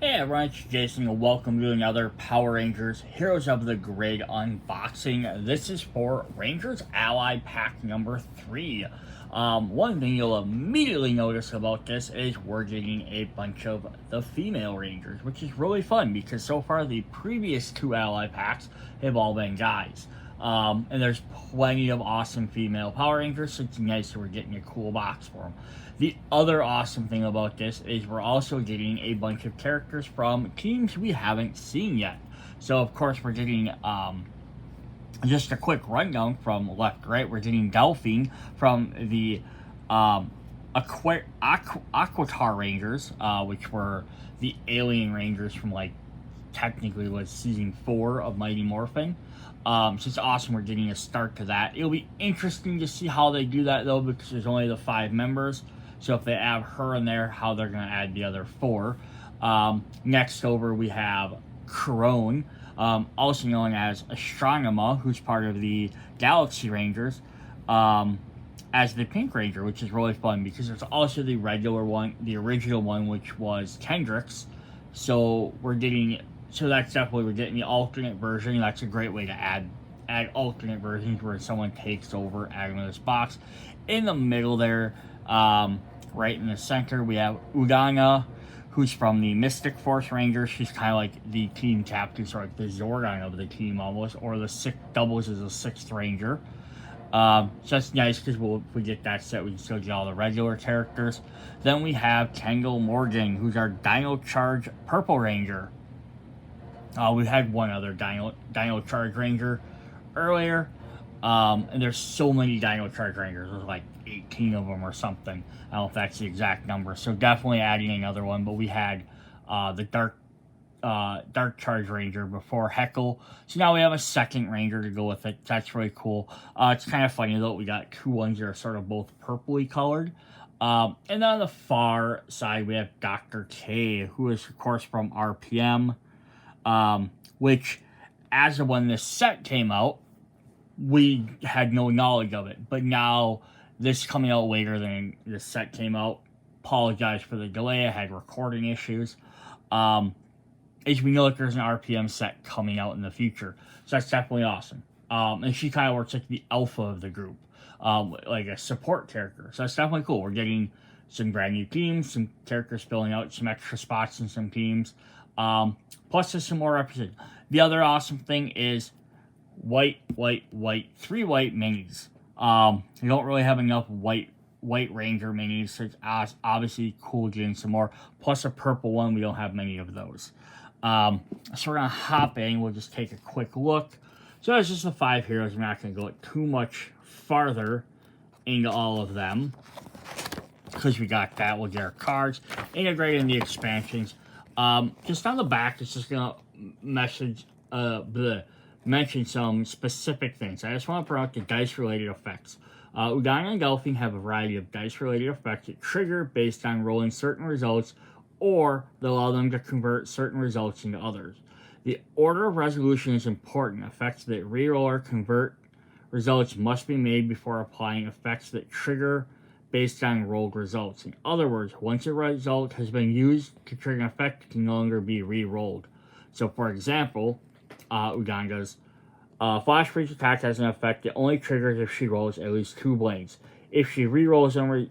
Hey everyone, it's Jason and welcome to another Power Rangers Heroes of the Grid unboxing. This is for Rangers Ally Pack number 3. One thing you'll immediately notice about this is we're getting a bunch of the female Rangers, which is really fun because so far the previous two Ally packs have all been guys. And there's plenty of awesome female Power Rangers, so it's nice that we're getting a cool box for them. The other awesome thing about this is we're also getting a bunch of characters from teams we haven't seen yet. So, of course, we're getting just a quick rundown from left to right. We're getting Delphine from the Aquitar Rangers, which were the alien Rangers from, technically was season 4 of Mighty Morphin. So it's awesome we're getting a start to that. It'll be interesting to see how they do that, though, because there's only the 5 members. So if they add her in there, how they're going to add the other 4. Next over, we have Crone, also known as Astronema, who's part of the Galaxy Rangers, as the Pink Ranger, which is really fun because there's also the regular one, the original one, which was Kendrick's. So we're getting, so that's definitely, we're getting the alternate version. That's a great way to add alternate versions where someone takes over, adding this box. In the middle there, right in the center, we have Udana, who's from the Mystic Force Rangers. She's kind of like the team captain, sort of like the Zordon of the team almost, or the doubles as a 6th Ranger. So that's nice because if we get that set, we can still get all the regular characters. Then we have Kendall Morgan, who's our Dino Charge Purple Ranger. We had one other Dino Charge Ranger earlier. And there's so many Dino Charge Rangers. There's like 18 of them or something. I don't know if that's the exact number. So definitely adding another one. But we had the Dark Charge Ranger before Heckle. So now we have a second Ranger to go with it. That's really cool. It's kind of funny though. We got 2 ones that are sort of both purpley colored. And then on the far side, we have Dr. K, who is, of course, from RPM. Which, as of when this set came out, we had no knowledge of it. But now, this coming out later than the set came out. Apologize for the delay. I had recording issues. As we know that there's an RPM set coming out in the future. So that's definitely awesome. And she kind of works like the alpha of the group. Like a support character. So that's definitely cool. We're getting some brand new teams, some characters filling out some extra spots in some teams. Plus there's some more representation. The other awesome thing is white, 3 white minis. You don't really have enough white Ranger minis, so it's obviously cool getting some more. Plus a purple one, we don't have many of those. So we're going to hop in, we'll just take a quick look. So that's just the 5 heroes. I'm not going to go too much farther into all of them, because we got that. We'll get our cards, integrate in the expansions. Just on the back, it's just going to mention some specific things. I just want to point out the dice-related effects. Udana and Delphine have a variety of dice-related effects that trigger based on rolling certain results, or they allow them to convert certain results into others. The order of resolution is important. Effects that reroll or convert results must be made before applying effects that trigger based on rolled results. In other words, once a result has been used to trigger an effect, it can no longer be re-rolled. So, for example, Uganda's Flash Freeze attack has an effect that only triggers if she rolls at least 2 blanks. If she re-rolls them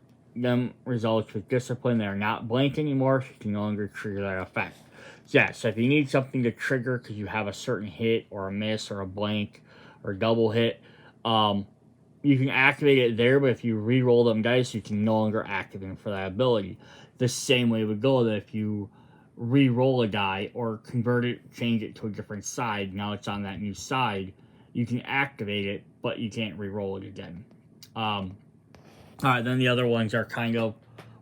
results with discipline that are not blank anymore, she can no longer trigger that effect. Yeah, so if you need something to trigger because you have a certain hit or a miss or a blank or double hit, you can activate it there, but if you re-roll them dice, you can no longer activate them for that ability. The same way would go that if you re-roll a die or convert it, change it to a different side, now it's on that new side, you can activate it, but you can't re-roll it again. Alright, then the other ones are kind of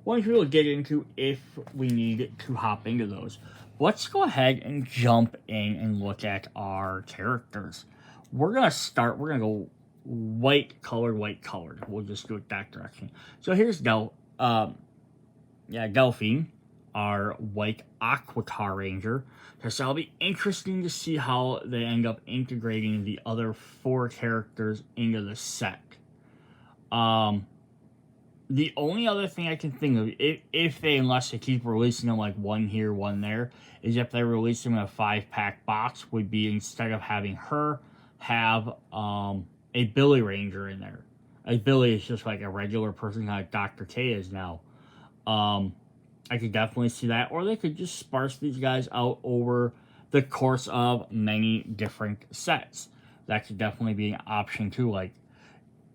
ones we'll get into if we need to hop into those. Let's go ahead and jump in and look at our characters. We're going to go white colored. We'll just go that direction. So here's Delphine, our white Aquitar Ranger. So it'll be interesting to see how they end up integrating the other 4 characters into the set. The only other thing I can think of, if they, unless they keep releasing them like one here, one there, is if they release them in a 5-pack box, would be instead of having her, have a Billy Ranger in there. A Billy is just like a regular person, like Dr. K is now. I could definitely see that, or they could just sparse these guys out over the course of many different sets. That could definitely be an option too. Like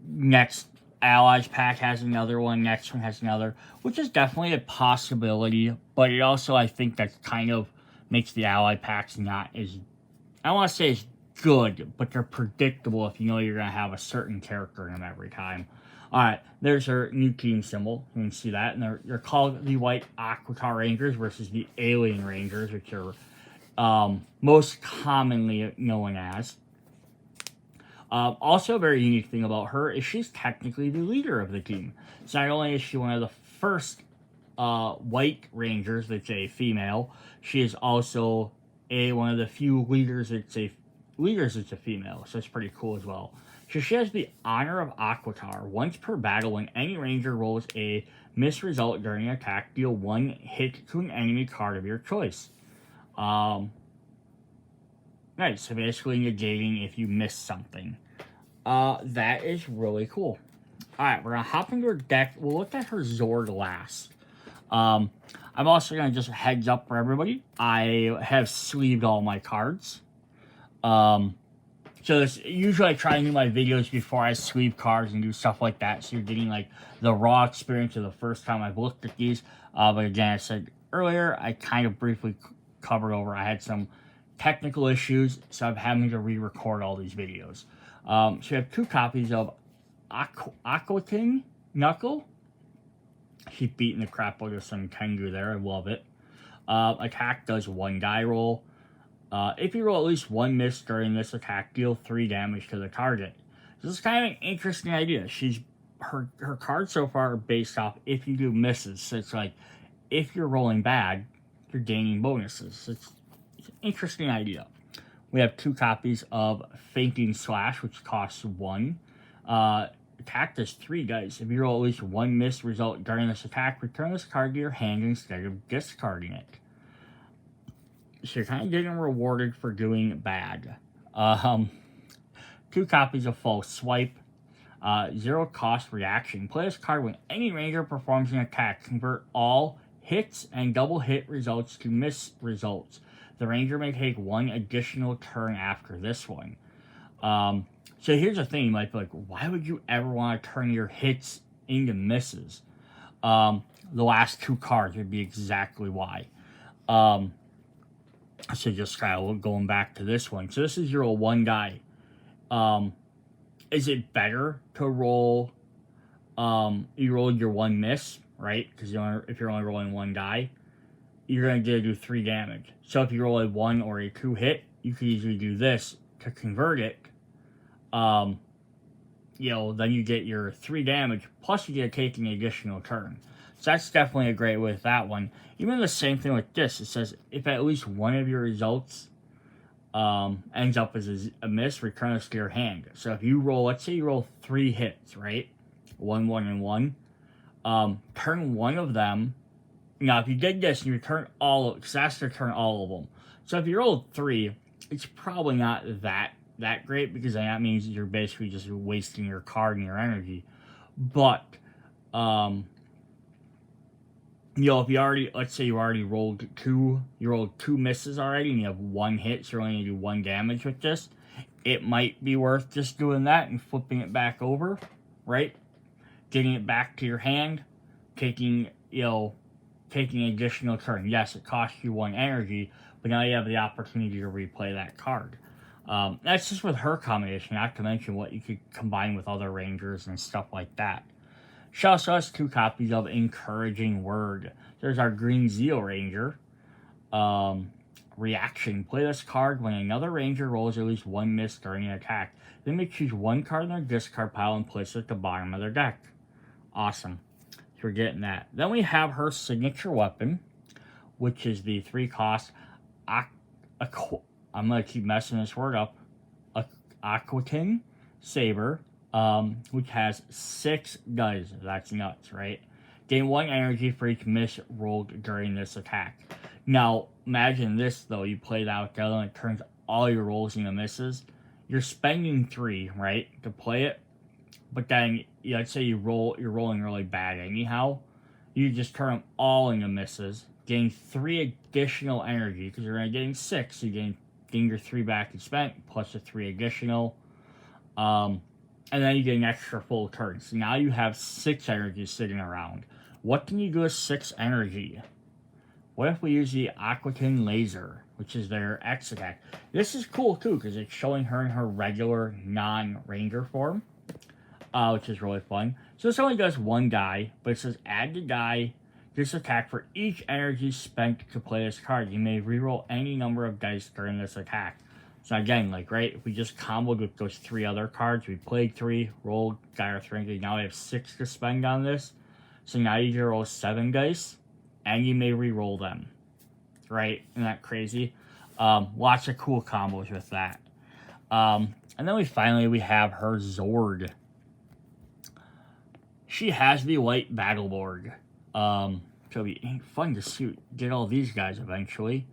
next Allies pack has another one, next one has another, which is definitely a possibility. But it also, I think, that kind of makes the Ally packs not as, I don't want to say as good, but they're predictable if you know you're going to have a certain character in them every time. Alright, there's her new team symbol. You can see that. And they're called the White Aquitar Rangers versus the Alien Rangers, which are most commonly known as. Also, a very unique thing about her is she's technically the leader of the team. So not only is she one of the first White Rangers that's a female, she is also one of the few leaders that's a female. So it's pretty cool as well. So she has the Honor of Aquitar. Once per battle, when any ranger rolls a miss result during an attack, deal 1 hit to an enemy card of your choice. Nice. So basically negating if you miss something. That is really cool. Alright, we're going to hop into her deck. We'll look at her Zord last. I'm also going to just heads up for everybody. I have sleeved all my cards. So usually I try and do my videos before I sleeve cards and do stuff like that. So you're getting like the raw experience of the first time I've looked at these. But again, I said earlier, I kind of briefly covered over. I had some technical issues, so I'm having to re-record all these videos. So you have 2 copies of Aquitar Knuckle. She's beating the crap out of some Tengu there. I love it. Attack does 1 die roll. If you roll at least 1 miss during this attack, deal 3 damage to the target. This is kind of an interesting idea. Her cards so far are based off if you do misses. So it's like, if you're rolling bad, you're gaining bonuses. It's an interesting idea. We have 2 copies of Fainting Slash, which costs 1. Attack does 3 dice. If you roll at least 1 miss result during this attack, return this card to your hand instead of discarding it. So you're kind of getting rewarded for doing bad. 2 copies of False Swipe. 0 cost reaction. Play this card when any ranger performs an attack. Convert all hits and double hit results to miss results. The ranger may take 1 additional turn after this one. So here's the thing. You might be like, why would you ever want to turn your hits into misses? The last 2 cards would be exactly why. So just kind of going back to this one. So this is your 1 die. Is it better to roll, you rolled your 1 miss, right? Because if you're only rolling 1 die, you're going to do 3 damage. So if you roll a 1 or a 2 hit, you could easily do this to convert it. Then you get your 3 damage, plus you get to take an additional turn. So that's definitely a great way with that one. Even the same thing with this. It says, if at least one of your results ends up as a miss, return this to your hand. So if you roll, let's say you roll 3 hits, right? 1, 1, and 1. Turn 1 of them. Now, if you did this, you return all of it, because that's to return all of them. So if you rolled 3, it's probably not that great, because that means you're basically just wasting your card and your energy. But, if you already, let's say you already rolled 2 misses already, and you have 1 hit, so you're only going to do 1 damage with this, it might be worth just doing that and flipping it back over, right? Getting it back to your hand, taking an additional turn. Yes, it costs you 1 energy, but now you have the opportunity to replay that card. That's just with her combination, not to mention what you could combine with other rangers and stuff like that. She also has 2 copies of Encouraging Word. There's our Green Zeo Ranger. Reaction. Play this card when another ranger rolls at least 1 miss during an attack. Then they choose 1 card in their discard pile and place it at the bottom of their deck. Awesome. So we're getting that. Then we have her signature weapon, which is the 3 cost I'm going to keep messing this word up. Aquitar Saber. which has 6 dice. That's nuts, right? Gain 1 energy for each miss rolled during this attack. Now, imagine this, though. You play that together and it turns all your rolls into misses. You're spending 3, right, to play it. But then, let's say you're rolling really bad anyhow. You just turn them all into misses. Gain 3 additional energy, because you're only getting 6. You gain your 3 back you spent, plus the 3 additional. And then you get an extra full turn. So now you have 6 energy sitting around. What can you do with 6 energy? What if we use the Aquitar laser, which is their X attack? This is cool too, because it's showing her in her regular non-ranger form, which is really fun. So this only does 1 die, but it says add the die this attack for each energy spent to play this card. You may reroll any number of dice during this attack. So again, like, right, if we just comboed with those 3 other cards, we played 3, rolled, got our 3 energy, now we have 6 to spend on this. So now you can roll 7 dice, and you may re-roll them. Right? Isn't that crazy? Lots of cool combos with that. And then we have her Zord. She has the white battle board. So it'll be fun to get all these guys eventually.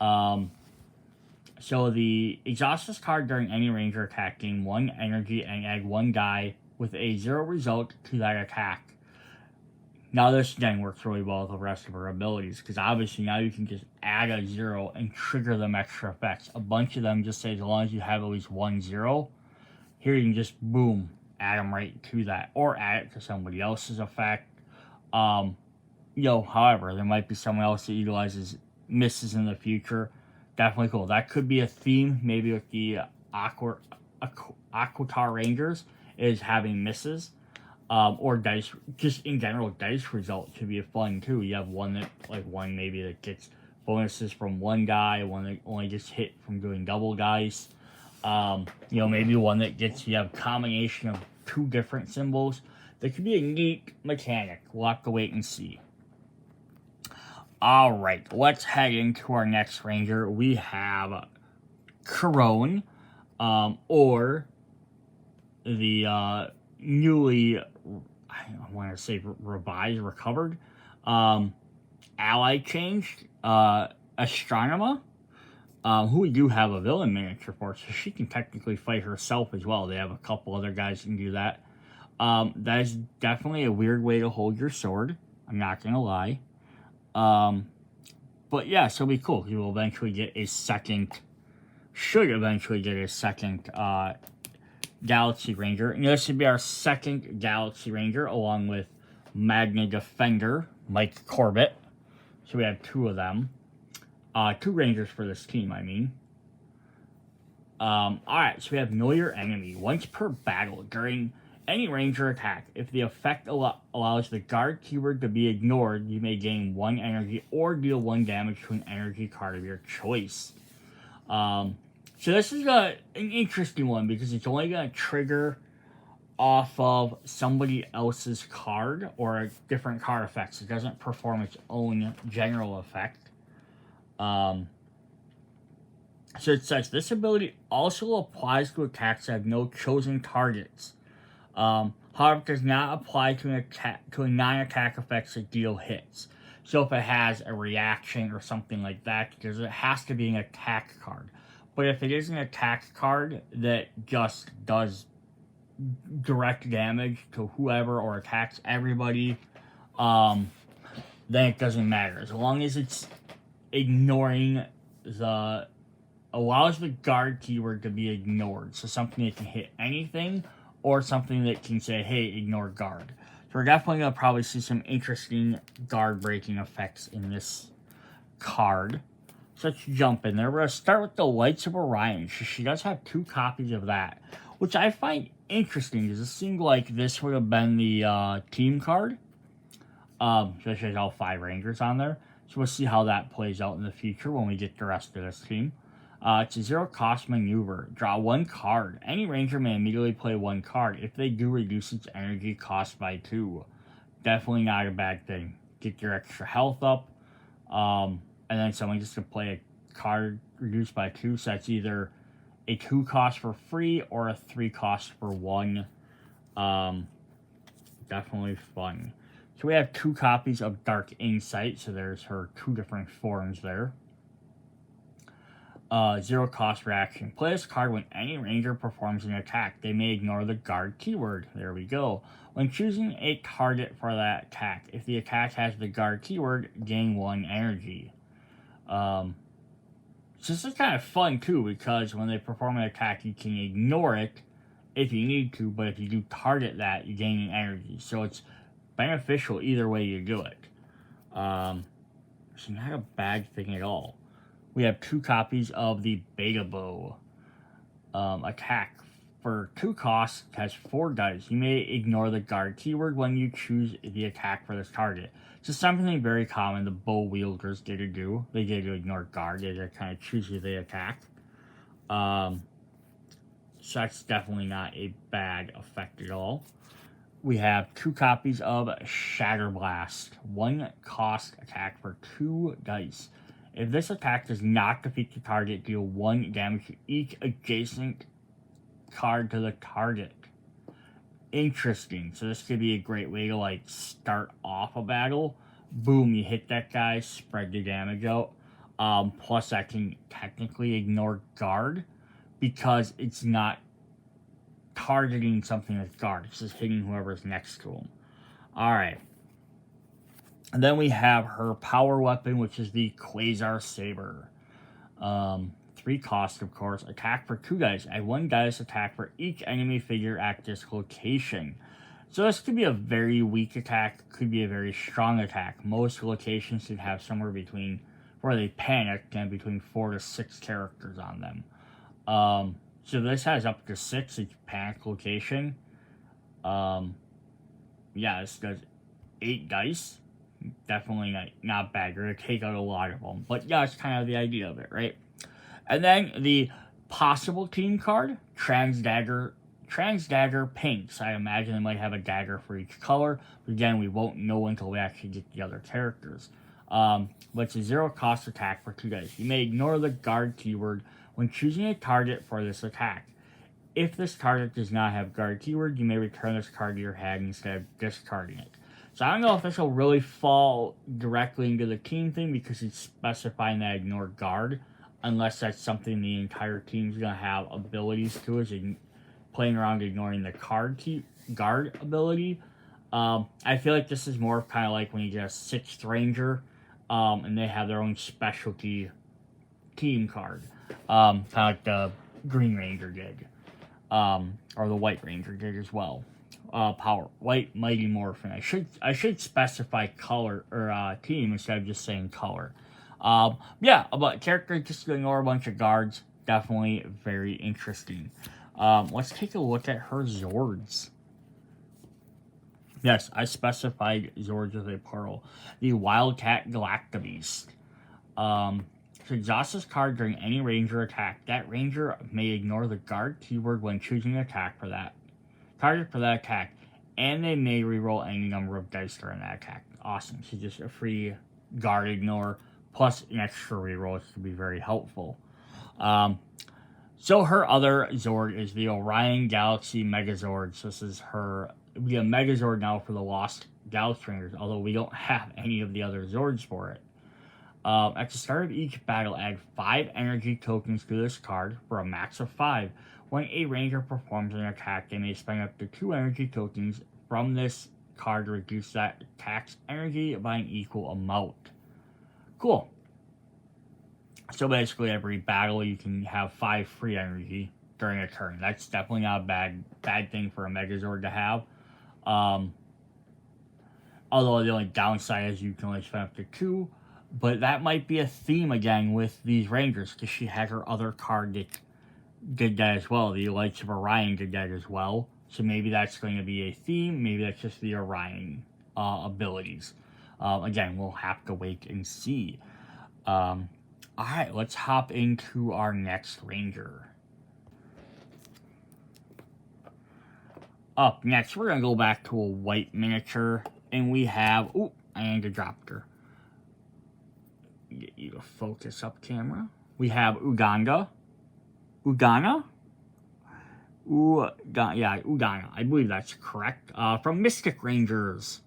So the exhaust this card during any ranger attack, gain 1 energy and add 1 die with a 0 result to that attack. Now this again works really well with the rest of her abilities, because obviously now you can just add a 0 and trigger them extra effects. A bunch of them just say as long as you have at least 1 0, here you can just boom, add them right to that, or add it to somebody else's effect. However, there might be someone else that utilizes misses in the future. Definitely cool. That could be a theme, maybe with the Aquitar Rangers, is having misses. Or dice, just in general, dice results should be fun too. You have one maybe that gets bonuses from 1 guy, one that only gets hit from doing double dice. Maybe one that you have a combination of 2 different symbols. That could be a neat mechanic. We'll have to wait and see. Alright, let's head into our next ranger. We have Corone, or the newly, I want to say recovered, ally changed, Astronema, who we do have a villain miniature for, so she can technically fight herself as well. They have a couple other guys who can do that. That is definitely a weird way to hold your sword. I'm not going to lie. But yeah, so it'll be cool. You will eventually get a second, Galaxy Ranger. And this should be our second Galaxy Ranger, along with Magna Defender, Mike Corbett. So we have 2 of them. 2 Rangers for this team, I mean. Alright, so we have Know Your Enemy. Once per battle, during any Ranger attack, if the effect allows the guard keyword to be ignored, you may gain 1 energy or deal 1 damage to an energy card of your choice. So this is an interesting one, because it's only going to trigger off of somebody else's card or a different card effects. It doesn't perform its own general effect. So it says, this ability also applies to attacks that have no chosen targets. However, it does not apply to a non-attack effects that deal hits. So if it has a reaction or something like that, because it has to be an attack card. But if it is an attack card that just does direct damage to whoever or attacks everybody, then it doesn't matter. As long as it's allows the guard keyword to be ignored. So something that can hit anything, or something that can say, hey, ignore guard. So we're definitely going to probably see some interesting guard breaking effects in this card. So let's jump in there. We're going to start with the Lights of Orion. She does have 2 copies of that, which I find interesting, because it seemed like this would have been the team card. So it has all 5 Rangers on there. So we'll see how that plays out in the future when we get the rest of this team. It's a 0 cost maneuver. Draw 1 card. Any Ranger may immediately play 1 card. If they do, reduce its energy cost by 2. Definitely not a bad thing. Get your extra health up. And then someone gets to play a card reduced by 2. So that's either a 2 cost for free or a 3 cost for 1 Definitely fun. So we have 2 copies of Dark Insight, so there's her 2 different forms there. 0 cost reaction. Play this card when any ranger performs an attack. They may ignore the guard keyword. There we go. When choosing a target for that attack, if the attack has the guard keyword, gain 1 energy. So this is kind of fun too, because when they perform an attack, you can ignore it if you need to, but if you do target that, you gain energy. So it's beneficial either way you do it. So not a bad thing at all. We have 2 copies of the Beta Bow. Attack for 2 costs has 4 dice. You may ignore the guard keyword when you choose the attack for this target. So something very common the bow wielders get to do. They get to ignore guard. They just kind of choose who they attack. So that's definitely not a bad effect at all. We have 2 copies of Shatter Blast. 1 cost attack for 2 dice. If this attack does not defeat the target, deal 1 damage to each adjacent card to the target. Interesting. So this could be a great way to like start off a battle. Boom, you hit that guy, spread the damage out. Plus I can technically ignore guard because it's not targeting something with guard. It's just hitting whoever's next to him. Alright. And then we have her power weapon, which is the Quasar Saber. 3 cost, of course. Attack for 2 dice. Add 1 dice attack for each enemy figure at this location. So this could be a very weak attack. Could be a very strong attack. Most locations should have somewhere between, where they panic, and between 4 to 6 characters on them. So this has up to 6 each panic location. Yeah, this does 8 dice. Definitely not bad. You're going to take out a lot of them. But yeah, it's kind of the idea of it, right? And then the possible team card, Trans Dagger Pinks. I imagine they might have a dagger for each color. But again, we won't know until we actually get the other characters. But it's a 0 cost attack for 2 dice. You may ignore the guard keyword when choosing a target for this attack. If this target does not have guard keyword, you may return this card to your hand instead of discarding it. So I don't know if this will really fall directly into the team thing because it's specifying that ignore guard, unless that's something the entire team's going to have abilities to, is playing around ignoring the guard ability. I feel like this is more kind of like when you get a 6th ranger, and they have their own specialty team card, kind of like the Green Ranger did, or the White Ranger did as well. Power White Mighty Morphin. I should specify color or team instead of just saying color. Yeah, but character just ignore a bunch of guards. Definitely very interesting. Let's take a look at her Zords. Yes, I specified Zords with a plural. The Wildcat Galactabeast. To exhaust this card during any ranger attack, that ranger may ignore the guard keyword when choosing an attack for that target for that attack, and they may reroll any number of dice during that attack. Awesome. So just a free guard ignore plus an extra reroll, which could be very helpful. So her other Zord is the Orion Galaxy Megazord. So this is her. We have Megazord now for the Lost Galaxy Rangers, although we don't have any of the other Zords for it. At the start of each battle, add 5 energy tokens to this card for a max of 5. When a ranger performs an attack, they may spend up to 2 energy tokens from this card to reduce that attack's energy by an equal amount. Cool. So basically, every battle you can have 5 free energy during a turn. That's definitely not a bad thing for a Megazord to have. Although the only downside is you can only spend up to 2. But that might be a theme again with these Rangers, because she had her other card that did that as well. The Lights of Orion did that as well. So maybe that's going to be a theme. Maybe that's just the Orion abilities. Again, we'll have to wait and see. Alright, let's hop into our next Ranger. Up next, we're going to go back to a white miniature. And we have... Ooh, I need to drop her. Get you to focus up, camera. We have Uganda. Udana. I believe that's correct. From Mystic Rangers.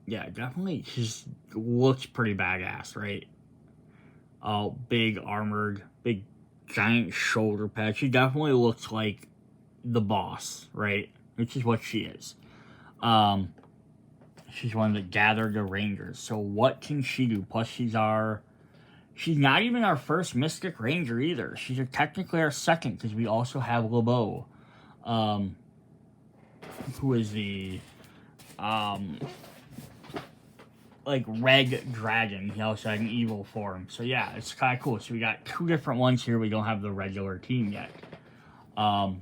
Yeah, definitely. She looks pretty badass, right? Big armored, big giant shoulder pad. She definitely looks like the boss, right? Which is what she is. She's one that gathered the Rangers. So what can she do? Plus, she's not even our first Mystic Ranger either. She's technically our second because we also have LeBeau, who is the like red dragon. He also had an evil form. So yeah, it's kind of cool. So we got two different ones here. We don't have the regular team yet. But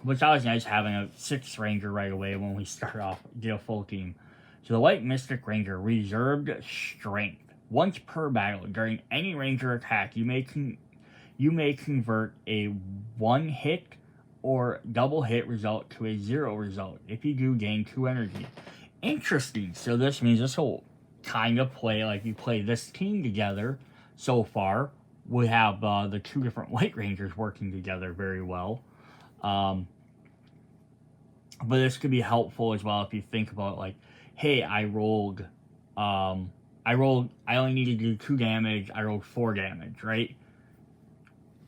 it's always nice having a 6th Ranger right away when we start off, get a full team. So the White Mystic Ranger, reserved strength. Once per battle, during any Ranger attack, you may convert a 1-hit or double hit result to a 0 result. If you do, gain 2 energy. Interesting. So this means this will kind of play like you play this team together. So far, we have the 2 different White Rangers working together very well. But this could be helpful as well if you think about like, hey, I only need to do 2 damage, I rolled 4 damage, right?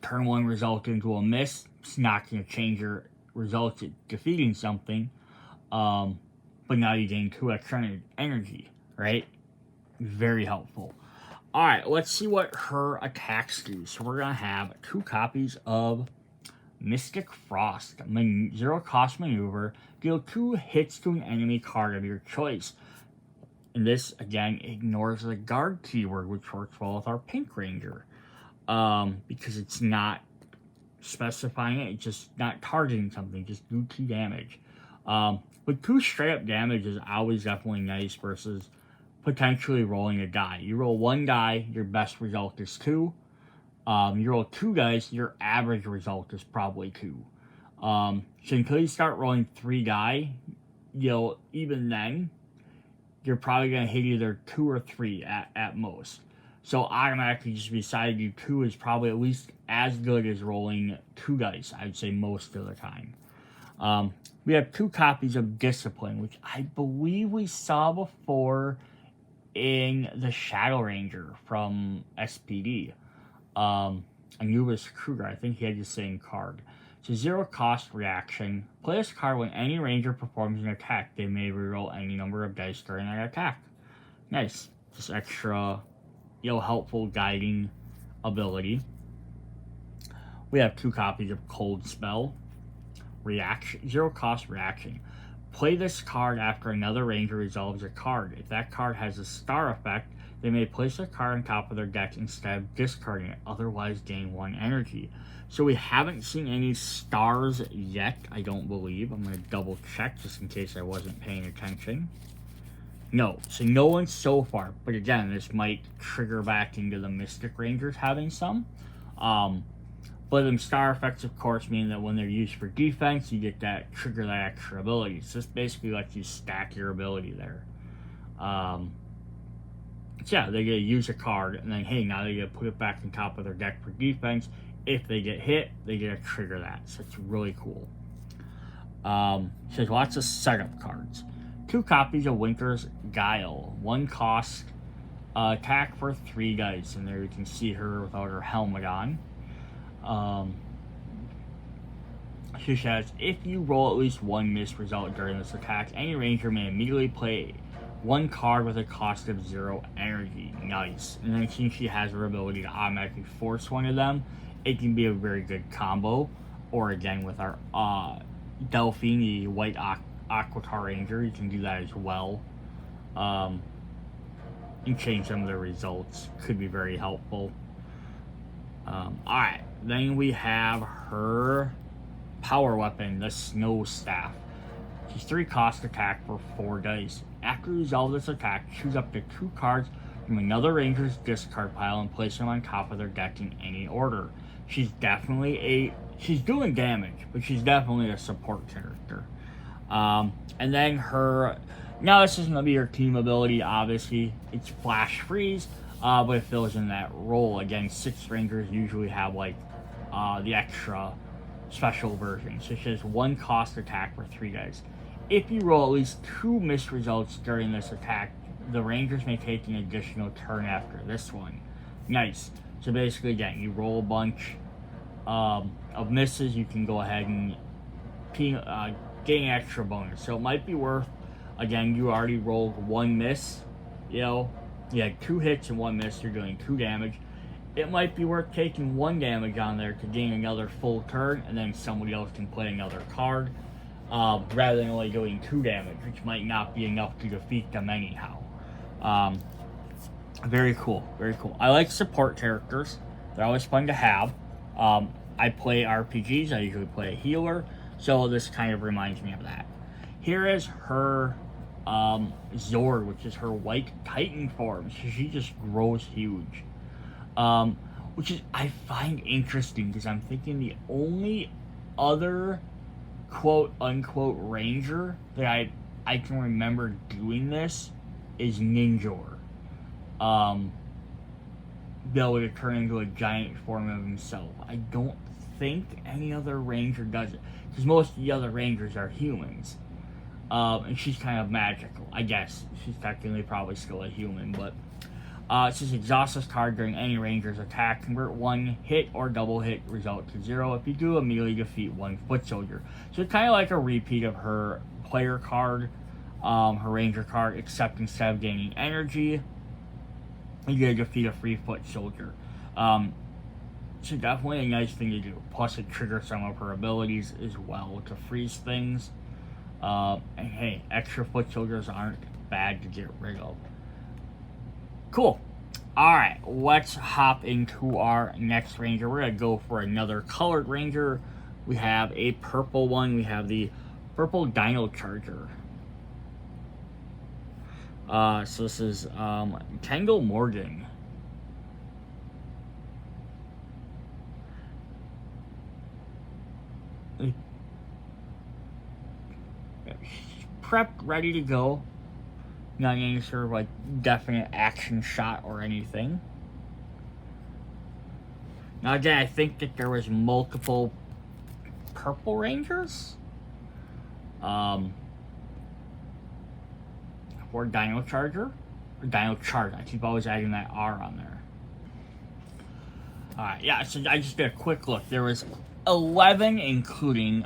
Turn 1 result into a miss, it's not going to change your results at defeating something, but now you gain 2 extra energy, right? Very helpful. Alright, let's see what her attacks do. So we're going to have 2 copies of Mystic Frost, 0 cost maneuver, deal 2 hits to an enemy card of your choice. And this, again, ignores the guard keyword, which works well with our Pink Ranger. Because it's not specifying it, it's just not targeting something, just do 2 damage. But 2 straight up damage is always definitely nice versus potentially rolling a die. You roll 1 die, your best result is 2. You roll 2 dice, your average result is probably 2. So until you start rolling 3 die, even then, you're probably going to hit either 2 or 3 at most. So automatically just beside you, 2 is probably at least as good as rolling 2 dice, I'd say most of the time. We have 2 copies of Discipline, which I believe we saw before in the Shadow Ranger from SPD. Anubis Kruger, I think he had the same card. It's a 0 cost reaction. Play this card when any ranger performs an attack. They may reroll any number of dice during that attack. Nice. Just extra, helpful guiding ability. We have 2 copies of Cold Spell. Reaction, 0 cost reaction. Play this card after another ranger resolves a card. If that card has a star effect, they may place a card on top of their deck instead of discarding it, otherwise gain 1 energy. So we haven't seen any stars yet, I don't believe. I'm going to double check just in case I wasn't paying attention. No, so no one so far. But again, this might trigger back into the Mystic Rangers having some. But them star effects, of course, mean that when they're used for defense, you get that trigger that extra ability. So this basically lets you stack your ability there. So yeah, they get to use a card, and then hey, now they get to put it back on top of their deck for defense. If they get hit, they get to trigger that. So it's really cool. So there's lots of setup cards. 2 copies of Winter's Guile. 1 cost attack for 3 dice. And there you can see her without her helmet on. She says, if you roll at least 1 missed result during this attack, any ranger may immediately play 1 card with a cost of 0 energy. Nice. And then since she has her ability to automatically force one of them, it can be a very good combo. Or again, with our Delphine, the White Aquitar Ranger, you can do that as well. And change some of the results. Could be very helpful. Alright, then we have her power weapon, the Snow Staff. She's 3 cost attack for 4 dice. After you resolve this attack, choose up to 2 cards from another ranger's discard pile and place them on top of their deck in any order. She's definitely she's doing damage, but she's definitely a support character. And then now this isn't going to be her team ability, obviously. It's Flash Freeze. but it fills in that role. Again, 6 Rangers usually have like the extra special version, such as 1 cost attack for 3 guys. If you roll at least 2 missed results during this attack, the Rangers may take an additional turn after this one. Nice. So basically, again, you roll a bunch of misses, you can go ahead and get an extra bonus. So it might be worth, again, you already rolled 1 miss, you know, you had 2 hits and 1 miss, you're doing 2 damage. It might be worth taking 1 damage on there to gain another full turn, and then somebody else can play another card, rather than only doing 2 damage, which might not be enough to defeat them anyhow. Very cool, very cool. I like support characters. They're always fun to have. I play RPGs, I usually play a healer, so this kind of reminds me of that. Here is her Zord, which is her white Titan form. So she just grows huge. Which is, I find interesting, because I'm thinking the only other quote-unquote ranger that I can remember doing this is Ninjor. Be able to turn into a giant form of himself. I don't think any other ranger does it, because most of the other rangers are humans. And she's kind of magical, I guess. She's technically probably still a human, but it says exhaust this card during any ranger's attack. Convert 1 hit or double hit result to 0. If you do, immediately defeat 1 foot soldier. So it's kind of like a repeat of her player card, her ranger card, except instead of gaining energy, you get to defeat a 3 foot soldier. So definitely a nice thing to do. Plus it triggers some of her abilities as well to freeze things. And hey, extra foot soldiers aren't bad to get rid of. Cool. Alright, let's hop into our next ranger. We're going to go for another colored ranger. We have a purple one. We have the purple Dino Charger. So this is Tangle Morgan. Prepped, ready to go. Not any sort of like definite action shot or anything. Now again, I think that there was multiple purple rangers. For Dino Charger. Or Dino Charge. I keep always adding that R on there. Alright, yeah, so I just did a quick look. There was 11, including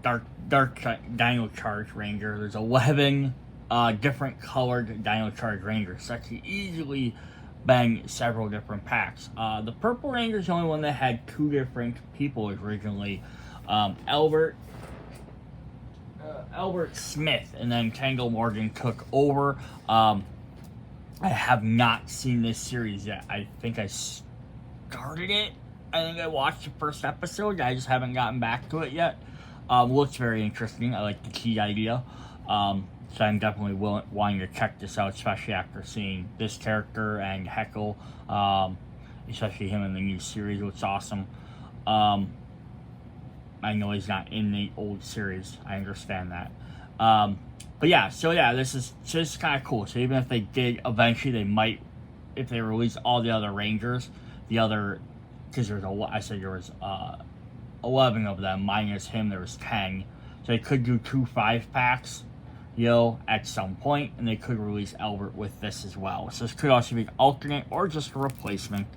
Dark Dino Charge Ranger. There's 11 different colored Dino Charge Rangers. So that could easily bang several different packs. The Purple Ranger is the only one that had 2 different people originally. Albert Smith, and then Tangle Morgan took over. I have not seen this series yet. I think I started it. I think I watched the first episode. I just haven't gotten back to it yet. Looks very interesting. I like the key idea. So I'm definitely wanting to check this out, especially after seeing this character and Heckle, especially him in the new series. Looks awesome. I know he's not in the old series. I understand that. But yeah, so yeah, this is kind of cool. So even if they did, eventually they might, if they release all the other Rangers, because I said there was 11 of them, minus him, there was 10. So they could do 2 5-packs, at some point, and they could release Albert with this as well. So this could also be an alternate or just a replacement.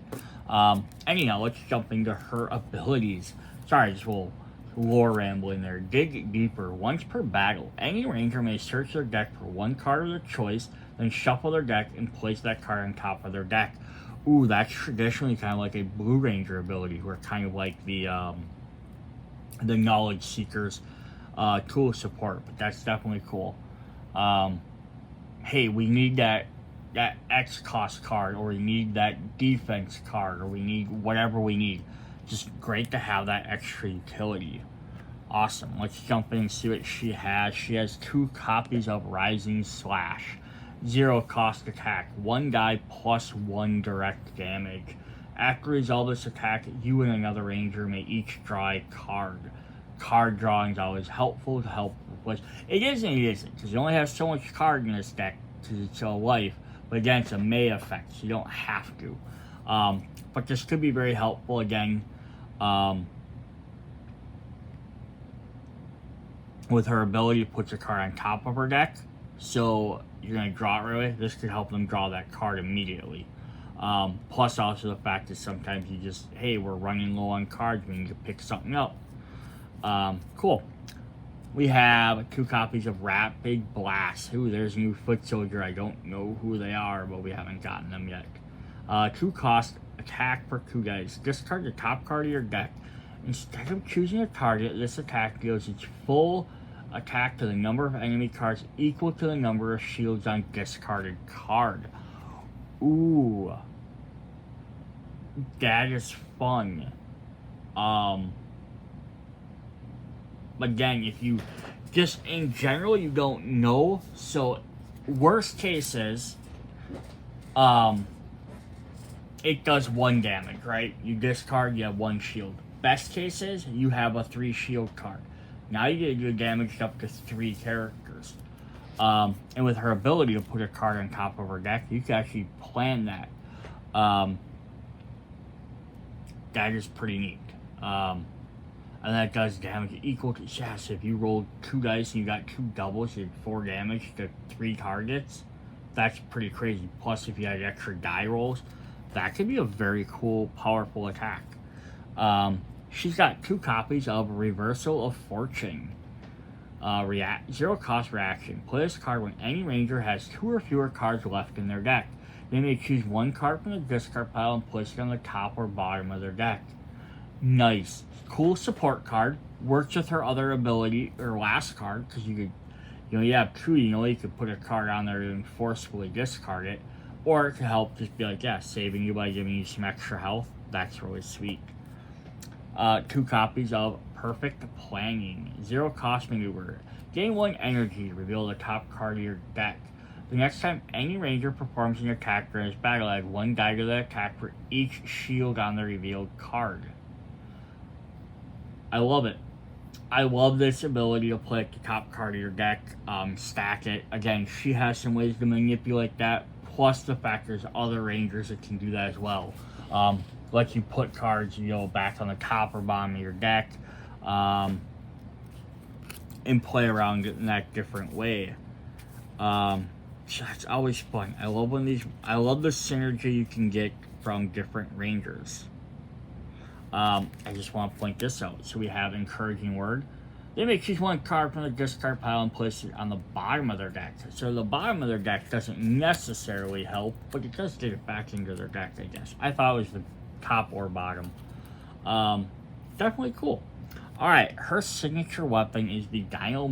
Anyhow, let's jump into her abilities. Sorry, just a little lore rambling there. Dig deeper. Once per battle, any ranger may search their deck for 1 card of their choice, then shuffle their deck and place that card on top of their deck. Ooh, that's traditionally kind of like a Blue Ranger ability, where kind of like the Knowledge Seekers tool support, but that's definitely cool. Hey, we need that X cost card, or we need that defense card, or we need whatever we need. Just great to have that extra utility. Awesome. Let's jump in and see what she has. She has 2 copies of Rising Slash. 0 cost attack. 1 die plus 1 direct damage. After resolve this attack, you and another ranger may each draw a card. Card drawing is always helpful to help replace. It is and it isn't, because you only have so much card in this deck because it's a life. But again, it's a May effect, so you don't have to. But this could be very helpful again. With her ability to put the card on top of her deck, so you're going to draw it right away. This could help them draw that card immediately. Plus also the fact that sometimes you just, hey, we're running low on cards, we need to pick something up. Cool. We have 2 copies of Rapid Blast. Ooh, there's a new foot soldier. I don't know who they are, but we haven't gotten them yet. 2 cost, attack for 2 guys. Discard the top card of your deck. Instead of choosing a target, this attack deals its full attack to the number of enemy cards equal to the number of shields on discarded card. Ooh. That is fun. Again, if you just in general you don't know, so worst case is it does 1 damage, right? You discard, you have 1 shield. Best case is you have a 3 shield card. Now you get to do damage up to 3 characters. And with her ability to put a card on top of her deck, you can actually plan that. That is pretty neat. And that does damage equal to, yes, if you rolled 2 dice and you got 2 doubles, you had 4 damage to 3 targets. That's pretty crazy. Plus, if you had extra die rolls, that could be a very cool, powerful attack. She's got 2 copies of Reversal of Fortune. 0 cost reaction. Play this card when any ranger has 2 or fewer cards left in their deck. They may choose 1 card from the discard pile and place it on the top or bottom of their deck. Nice. Cool support card. Works with her other ability, or last card, because you could, you have 2, you could put a card on there and forcefully discard it. Or it could help just be like, yeah, saving you by giving you some extra health. That's really sweet. 2 copies of Perfect Planning. 0 cost maneuver. Gain 1 energy to reveal the top card of your deck. The next time any ranger performs an attack during his battle, add 1 die to the attack for each shield on the revealed card. I love it. I love this ability to play the top card of your deck, stack it. Again, she has some ways to manipulate that, plus the fact there's other rangers that can do that as well. Let you put cards, back on the top or bottom of your deck, and play around in that different way. That's always fun. I love the synergy you can get from different rangers. I just want to point this out. So we have Encouraging Word. They may choose 1 card from the discard pile and place it on the bottom of their deck. So the bottom of their deck doesn't necessarily help, but it does get it back into their deck, I guess. I thought it was the top or bottom. Definitely cool. Alright, her signature weapon is the Dino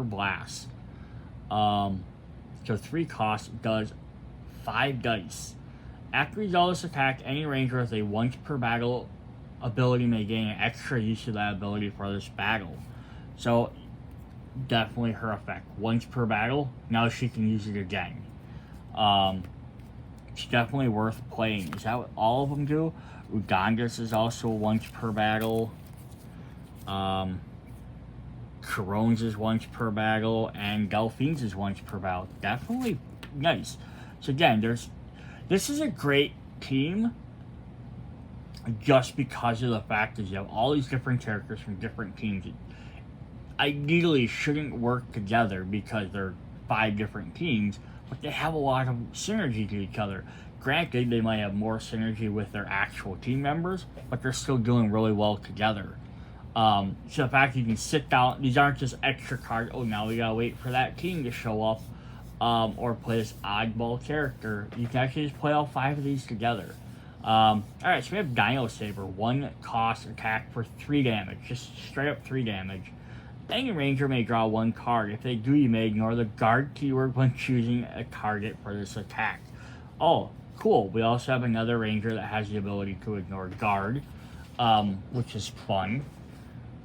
Blast. So 3 costs, does 5 dice. After resolve this attack, any ranger with a once per battle ability may gain an extra use of that ability for this battle. So definitely her effect. Once per battle, now she can use it again. It's definitely worth playing. Is that what all of them do? Uganda's is also once per battle. Corone's is once per battle, and Delphine's is once per battle. Definitely nice. So again, this is a great team just because of the fact that you have all these different characters from different teams. Ideally shouldn't work together because they're 5 different teams, but they have a lot of synergy to each other. Granted, they might have more synergy with their actual team members, but they're still doing really well together. So the fact you can sit down, these aren't just extra cards, oh, now we gotta wait for that team to show up, or play this oddball character. You can actually just play all 5 of these together. Alright, so we have Dino Saber, 1 cost attack for 3 damage, just straight up 3 damage. Any ranger may draw 1 card. If they do, you may ignore the guard keyword when choosing a target for this attack. Oh, cool. We also have another ranger that has the ability to ignore guard, which is fun.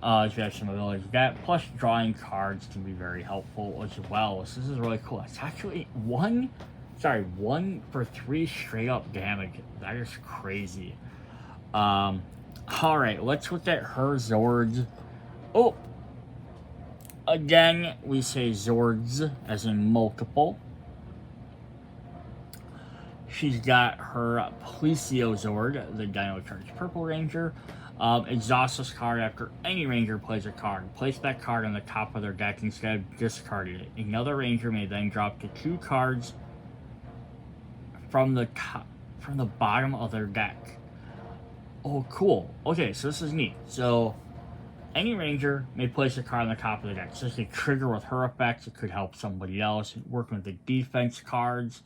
If you have some abilities like that. Plus, drawing cards can be very helpful as well. So this is really cool. It's actually 1 for 3 straight up damage. That is crazy. Alright, let's look at her Zords. Oh! Again, we say Zords as in multiple. She's got her Plesiozord, the Dino Charge Purple Ranger. Exhaust this card after any ranger plays a card. Place that card on the top of their deck instead of discarding it. Another ranger may then drop the 2 cards from the bottom of their deck. Oh, cool. Okay, so this is neat. So any ranger may place a card on the top of the deck. So this could trigger with her effects. It could help somebody else. Working with the defense cards.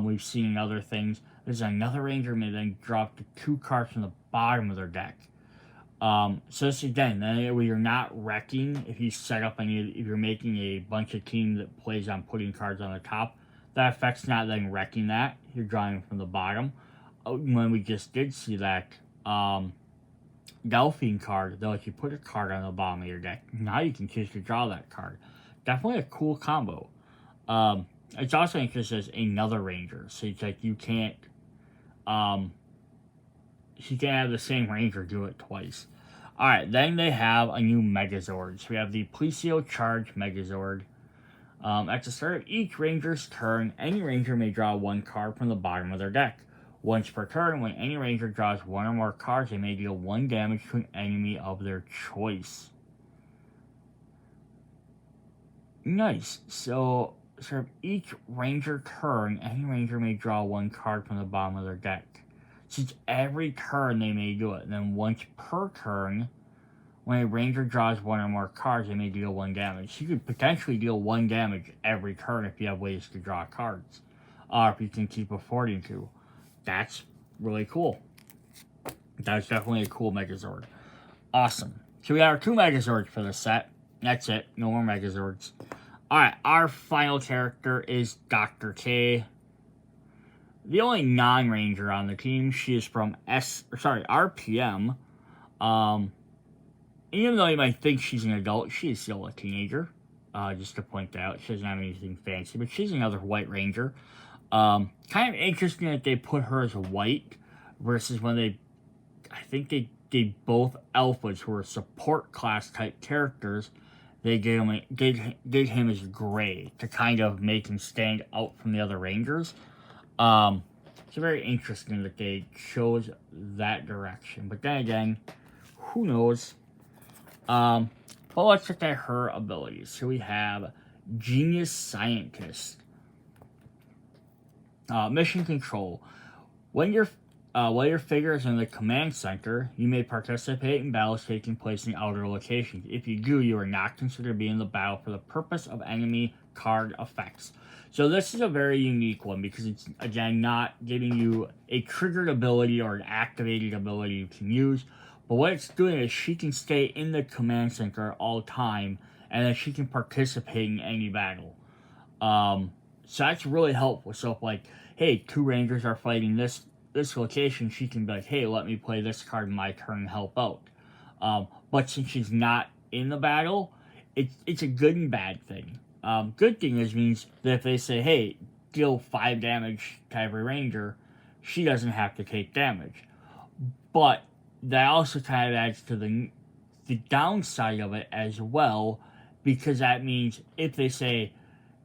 We've seen other things. There's another ranger may then drop the 2 cards from the bottom of their deck. So this again, then you're not wrecking if you set up if you're making a bunch of team that plays on putting cards on the top. That effect's not then wrecking that. You're drawing from the bottom. When we just did see that Delphine card, though, if you put a card on the bottom of your deck, now you can choose to draw that card. Definitely a cool combo. It's also interesting as another ranger, so it's like you can't have the same ranger do it twice. Alright, then they have a new Megazord. So we have the Plesio Charge Megazord. At the start of each ranger's turn, any ranger may draw 1 card from the bottom of their deck. Once per turn, when any ranger draws 1 or more cards, they may deal 1 damage to an enemy of their choice. Nice. So of each ranger turn, any ranger may draw 1 card from the bottom of their deck. Since every turn they may do it. And then once per turn, when a ranger draws 1 or more cards, they may deal 1 damage. You could potentially deal 1 damage every turn if you have ways to draw cards. If you can keep affording to. That's really cool. That's definitely a cool Megazord. Awesome. So we got our 2 Megazords for this set. That's it. No more Megazords. Alright, our final character is Dr. K. The only non-ranger on the team. She is from RPM. Even though you might think she's an adult, she is still a teenager. Just to point that out. She doesn't have anything fancy, but she's another white ranger. Kind of interesting that they put her as white versus when I think they gave both alphas who are support class type characters. They gave him as gray to kind of make him stand out from the other rangers. It's very interesting that they chose that direction. But then again, who knows? But let's look at her abilities. So we have Genius Scientist. Mission Control. While your figure is in the command center, you may participate in battles taking place in outer locations. If you do, you are not considered to be in the battle for the purpose of enemy card effects. So this is a very unique one because it's, again, not giving you a triggered ability or an activated ability you can use. But what it's doing is she can stay in the command center all time, and then she can participate in any battle. So that's really helpful. So if, like, hey, 2 rangers are fighting this location, she can be like, hey, let me play this card in my turn and help out. But since she's not in the battle, it's a good and bad thing. Good thing means that if they say, hey, deal 5 damage to every ranger, she doesn't have to take damage. But that also kind of adds to the downside of it as well, because that means if they say,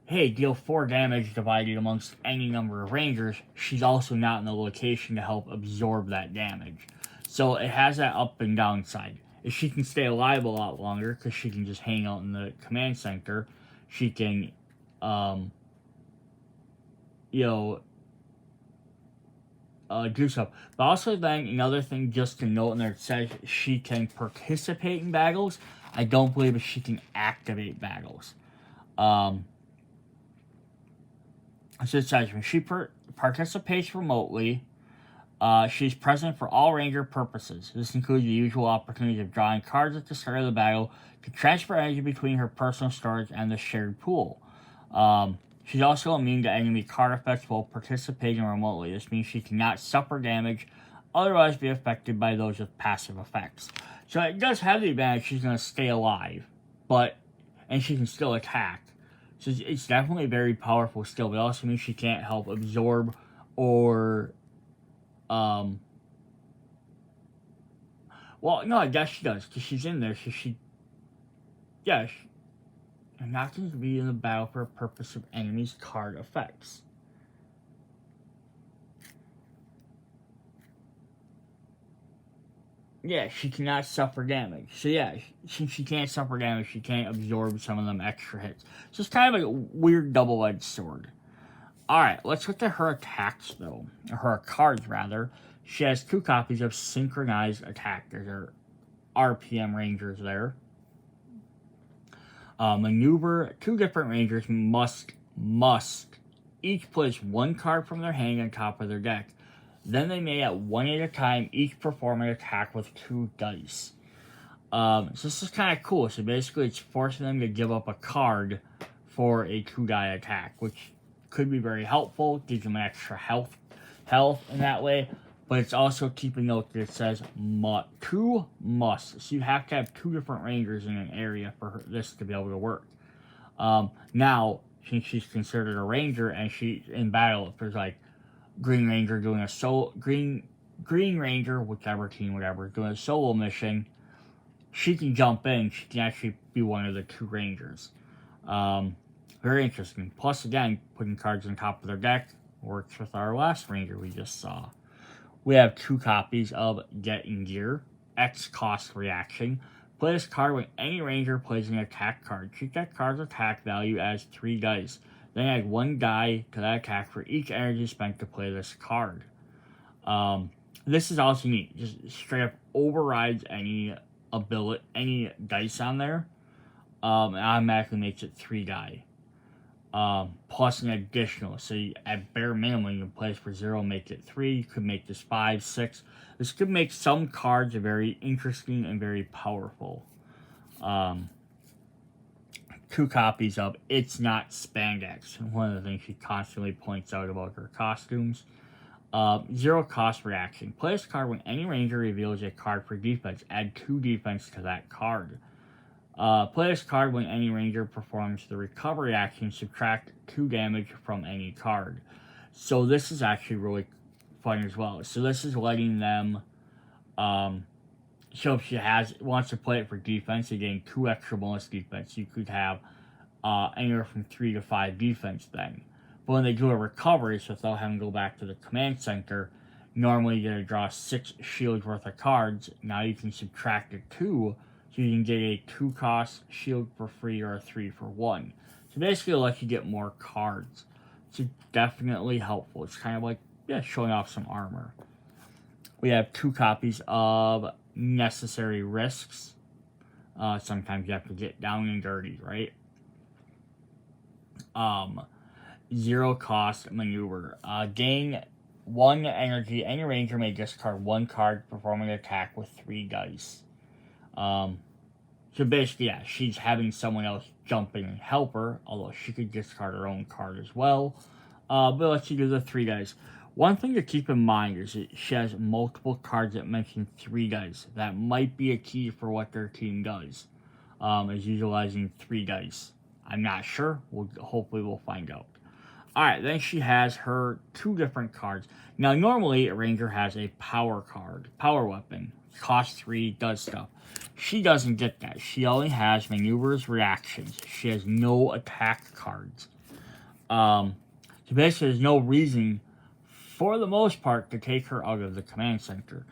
hey, deal 4 damage divided amongst any number of rangers, she's also not in the location to help absorb that damage. So it has that up and down side. If she can stay alive a lot longer, because she can just hang out in the command center, she can, do stuff. But also then, another thing just to note in there, it says she can participate in battles. I don't believe that she can activate battles. So it says when she participates remotely, she's present for all ranger purposes. This includes the usual opportunity of drawing cards at the start of the battle to transfer energy between her personal storage and the shared pool. She's also immune to enemy card effects while participating remotely. This means she cannot suffer damage, otherwise be affected by those with passive effects. So it does have the advantage she's going to stay alive, and she can still attack. So it's definitely a very powerful skill, but it also means she can't help absorb or, well, no, I guess she does, because she's in there, so I'm not going to be in the battle for a purpose of enemies' card effects. Yeah, she cannot suffer damage. So yeah, since she can't suffer damage, she can't absorb some of them extra hits. So it's kind of like a weird double-edged sword. Alright, let's look at her attacks though. Or her cards rather. She has 2 copies of Synchronized Attack. There's her RPM Rangers there. Maneuver, 2 different Rangers must each place 1 card from their hand on top of their deck. Then they may at 1 at a time each perform an attack with 2 dice. So this is kind of cool. So basically it's forcing them to give up a card for a 2-die attack, which could be very helpful, gives them extra health in that way. But it's also keeping note that it says 2 must. So you have to have 2 different Rangers in an area for this to be able to work. Now, since she's considered a Ranger and she's in battle, if there's like Green Ranger doing a Green Ranger, whichever team, whatever, doing a solo mission, she can jump in. She can actually be one of the 2 Rangers. Very interesting. Plus, again, putting cards on top of their deck works with our last Ranger we just saw. We have 2 copies of Get in Gear, X cost reaction. Play this card when any Ranger plays an attack card. Treat that card's attack value as 3 dice. Then add 1 die to that attack for each energy spent to play this card. This is also neat. Just straight up overrides any dice on there. And automatically makes it 3 die. Plus an additional. So at bare minimum, you can play this for 0, make it 3. You could make this 5, 6. This could make some cards very interesting and very powerful. 2 copies of It's Not Spandex. One of the things she constantly points out about her costumes. 0 cost reaction. Play this card when any Ranger reveals a card for defense. Add 2 defense to that card. Play this card when any Ranger performs the recovery action. Subtract 2 damage from any card. So this is actually really fun as well. So this is letting them, so if she wants to play it for defense, you gain 2 extra bonus defense. You could have anywhere from 3 to 5 defense then. But when they do a recovery, so without having to go back to the command center, normally you're going to draw 6 shields worth of cards. Now you can subtract a 2, so you can get a 2 cost shield for free or a 3 for 1. So basically it'll let you get more cards. So definitely helpful. It's kind of like, yeah, showing off some armor. We have 2 copies of Necessary Risks. Sometimes you have to get down and dirty, right? 0 cost maneuver. Gain 1 energy. Any Ranger may discard 1 card, performing an attack with 3 dice. So basically, yeah, she's having someone else jump in and help her, although she could discard her own card as well. But let's do the 3 dice. One thing to keep in mind is that she has multiple cards that mention 3 dice. That might be a key for what their team does, is utilizing 3 dice. I'm not sure. Hopefully we'll find out. Alright, then she has her 2 different cards. Now, normally a Ranger has a power card, power weapon. Cost 3, does stuff. She doesn't get that. She only has maneuvers, reactions. She has no attack cards. So basically, there's no reason, for the most part, to take her out of the command center.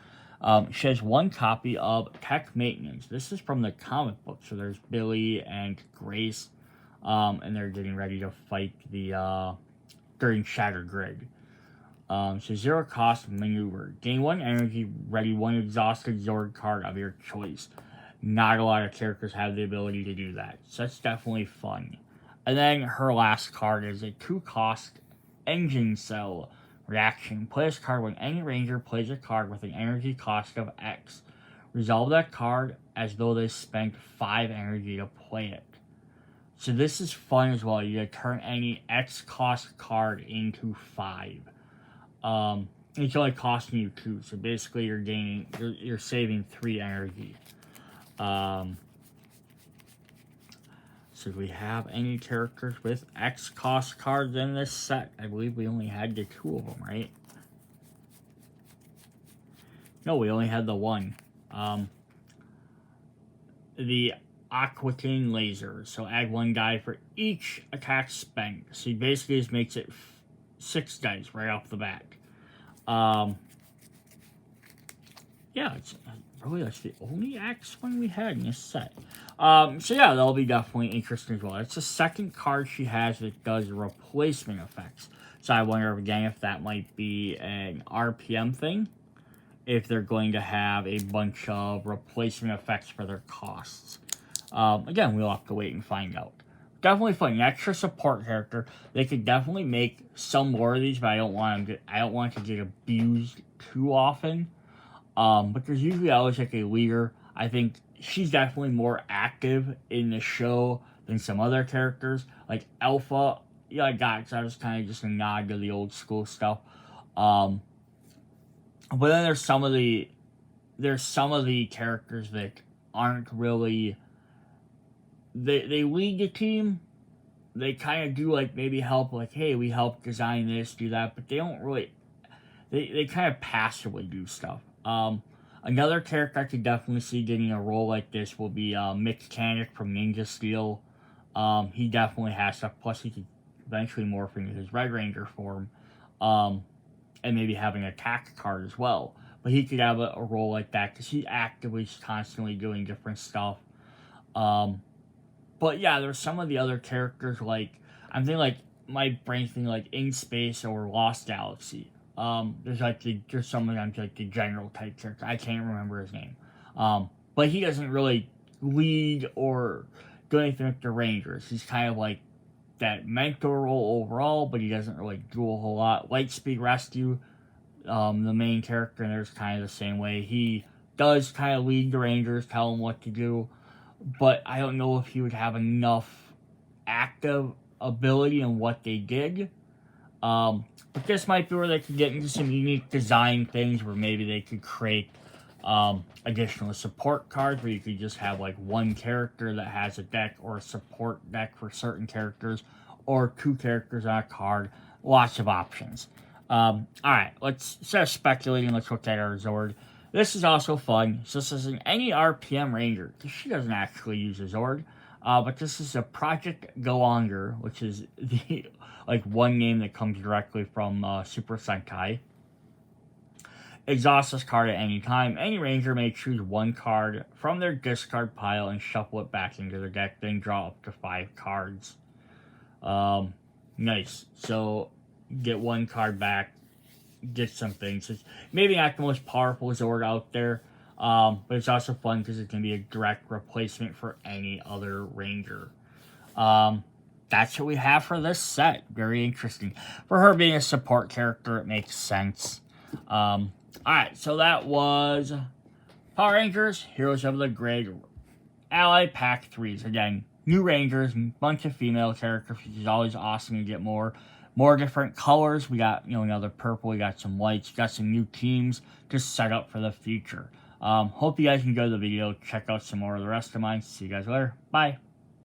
She has 1 copy of Tech Maintenance. This is from the comic book. So there's Billy and Grace, and they're getting ready to fight during Shattered Grid. So 0 cost maneuver. Gain 1 energy, ready 1 exhausted Zord card of your choice. Not a lot of characters have the ability to do that. So that's definitely fun. And then her last card is a 2 cost Engine Cell reaction. Play this card when any Ranger plays a card with an energy cost of X. Resolve that card as though they spent 5 energy to play it. So this is fun as well. You turn any X cost card into 5. It's only costing you 2, so basically you're saving 3 energy. So do we have any characters with X cost cards in this set? I believe we only had the 2 of them, right? No, we only had the 1. The Aquitar laser. So add 1 die for each attack spent. So he basically just makes it 6 dice right off the bat. Yeah, it's really, that's the only Axe one we had in this set. So yeah, that'll be definitely interesting as well. It's the second card she has that does replacement effects. So I wonder again if that might be an RPM thing. If they're going to have a bunch of replacement effects for their costs. Again, we'll have to wait and find out. Definitely fun. An extra support character. They could definitely make some more of these, but I don't want it to get abused too often. But there's usually always like a leader. I think she's definitely more active in the show than some other characters. Like Alpha, yeah, I got it. So I was kind of just a nod to the old school stuff. But then there's some of the characters that aren't really. They lead the team. They kind of do like maybe help, like, hey, we help design this, do that, but they don't really. They kind of passively do stuff. Another character I could definitely see getting a role like this will be Mechanic from Ninja Steel. He definitely has stuff. Plus, he could eventually morph into his Red Ranger form, and maybe have an attack card as well. But he could have a role like that because he's actively constantly doing different stuff. But yeah, there's some of the other characters like I'm thinking like my brain thinking like In Space or Lost Galaxy. There's some of them like the general type character. I can't remember his name. But he doesn't really lead or do anything with the Rangers. He's kind of like that mentor role overall, but he doesn't really do a whole lot. Lightspeed Rescue, the main character, and there's kind of the same way. He does kind of lead the Rangers, tell them what to do, but I don't know if he would have enough active ability in what they did. But this might be where they could get into some unique design things where maybe they could create additional support cards where you could just have like one character that has a deck or a support deck for certain characters or two characters on a card. Lots of options. Alright, instead of speculating, let's look at our Zord. This is also fun. So this isn't any RPM Ranger, because she doesn't actually use a Zord. But this is a Project Go-Onger, which is the one name that comes directly from Super Sentai. Exhaust this card at any time. Any Ranger may choose one card from their discard pile and shuffle it back into their deck, then draw up to 5 cards. Nice. So, get one card back, get some things. It's maybe not the most powerful Zord out there, but it's also fun because it can be a direct replacement for any other Ranger. That's what we have for this set. Very interesting. For her being a support character, it makes sense. Alright, so that was Power Rangers, Heroes of the Grid, Ally Pack 3s. Again, new Rangers, bunch of female characters, which is always awesome to get more different colors. We got, another purple, we got some whites, we got some new teams to set up for the future. Hope you guys enjoyed the video. Check out some more of the rest of mine. See you guys later. Bye.